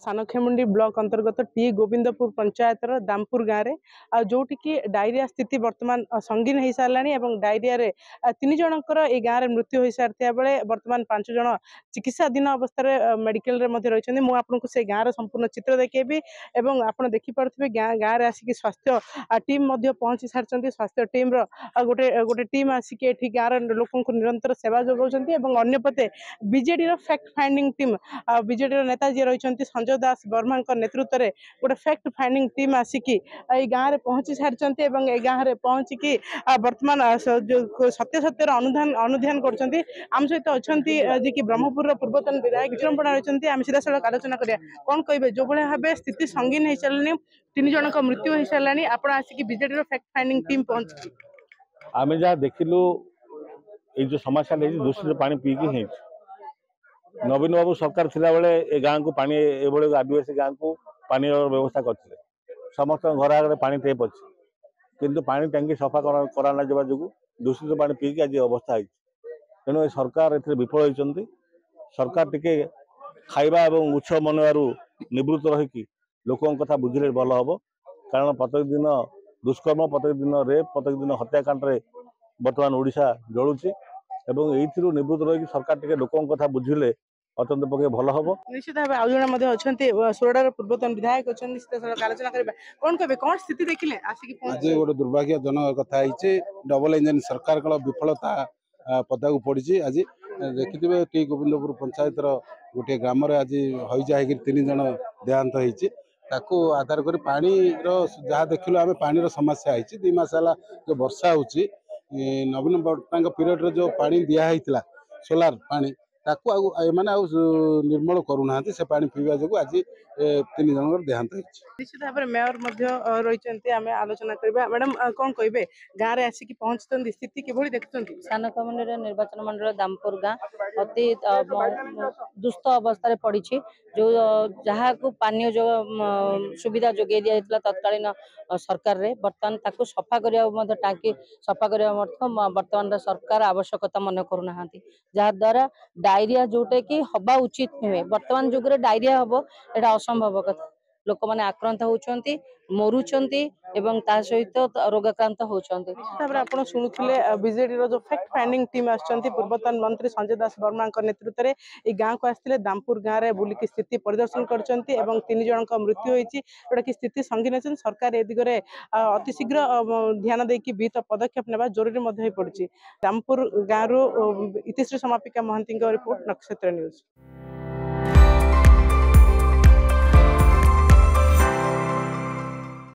सानखेमुंडी block अंतर्गत T Govindpur पंचायतर दामपुर गाँव में जोटि की डायरिया स्थिति वर्तमान संगीन हो सारा डायरिया रे 3 जनकर ए गाँव में मृत्यु हो सारी बेले वर्तमान 5 जन चिकित्साधीन अवस्था मेडिकल रही मुझे से गाँव संपूर्ण चित्र देखी और आप देखिपे गाँव आसिक स्वास्थ्य टीम पहुंची सारी स्वास्थ्य टीम गोटे गोटे टीम आसिक गाँव लोक निरंतर सेवा जोगाउछन्ती अंपटे BJD fact finding team BJD नेता जी रही संजय दास वर्मा नेतृत्व में गोटे फैक्ट फाइंडिंग टीम आसिकी गाँव में पहुंची सारी गाँव में पहुंचिकी वर्तमान सत्य सत्यर अनुधान कर आम सहित अच्छा जी कि ब्रह्मपुर पूर्वतन विधायक विक्रमपणा रही आम सीधा सड़क आलोचना करिया कौन कहे जो भाव स्थिति संगीन हो सारे 3 जन मृत्यु हो सारे आप आसिक बीजेडी फैक्ट फाइंडिंग टीम पहुंची आम जहाँ देखिलु ये जो समस्या दूषित पानी पीकी नवीन बाबू सरकार थिला बेले ए गाँव को पानी ए आदिवासी गाँव को पानी व्यवस्था करते समस्त घर आगे पानी टेप अच्छी किंतु पानी टंकी सफा करा जा जो दूषित पानी पीकी आज अवस्था है तेणु सरकार ए विफल होती सरकार टिके खाइबा और उत्सव मनवारू निवृत्त रहीकि लोक कथा बुझे भल हम कारण प्रत्येक दिन दुष्कर्म प्रत्येक दिन रेप प्रत्येक दिन हत्याकांड बर्तमान ओडिशा जलुची एवं ये निवृत्त रही सरकार टिके लोक कथा बुझिले अत्यंत पक्षे भल हम निश्चित भाव आज जड़े अच्छा सोरडार पूर्वतन विधायक अच्छा आलोचना करें कौन कहे कौन स्थिति देखिले आसिक आज गोटे दुर्भाग्यजनक कथा डबल इंजन सरकार विफलता पदा को पड़ी आज देखिए टी गोविंदपुर पंचायत गोटे ग्राम आज हईजा हो 3 जन देहांत होती आधार कर पानी जहाँ देखिलु आम पानी समस्या है 2 मास है जो वर्षा हो नवीन पट्टनायक पीरियड जो पानी दिखाई सोलार पानी ताकू एमाने निर्मल करूना से पानी पीवा जो आज 3 जन देहांत निश्चित भाव में मेयर रही आम आलोचना करवा मैडम कौन कहे गाँव में आसिक पहुंचती स्थिति किभली देखुं सानखेमुंडी निर्वाचन मंडल दामपुर गाँ अति दुस्थ अवस्था पड़ी जो जहाँ को पानी जो सुविधा जोगे दि जाता तत्कालीन सरकार रे बर्तमान ताकू सफा करने टांकी सफा करने बर्तमान सरकार आवश्यकता मन करूना जहाद्वारा डायरिया जोटा कि हवा उचित नुहे बर्तमान जुगे डायरिया हम एटा असंभव कथा लोक मैंने आक्रांत होती मरुंच एवं ता सहित रोगाक्रांत होती आप शुणुले बीजेडी जो फैक्ट फाइंडिंग टीम आसछन्ती पूर्वतन मंत्री संजय दास वर्मा नेतृत्व में ये गाँव को आसते दामपुर गाँव में बुलिकी स्थिति परिदर्शन कर 3 जन मृत्यु होती जोटा कि स्थिति संगीन अच्छी सरकार ए दिगरे अतिशीघ्र ध्यान देकी विहित पदक्षेप नेबा जरूरी पड़ी दामपुर गाँव इतिश्री समापिका महांती रिपोर्ट नक्षत्र न्यूज।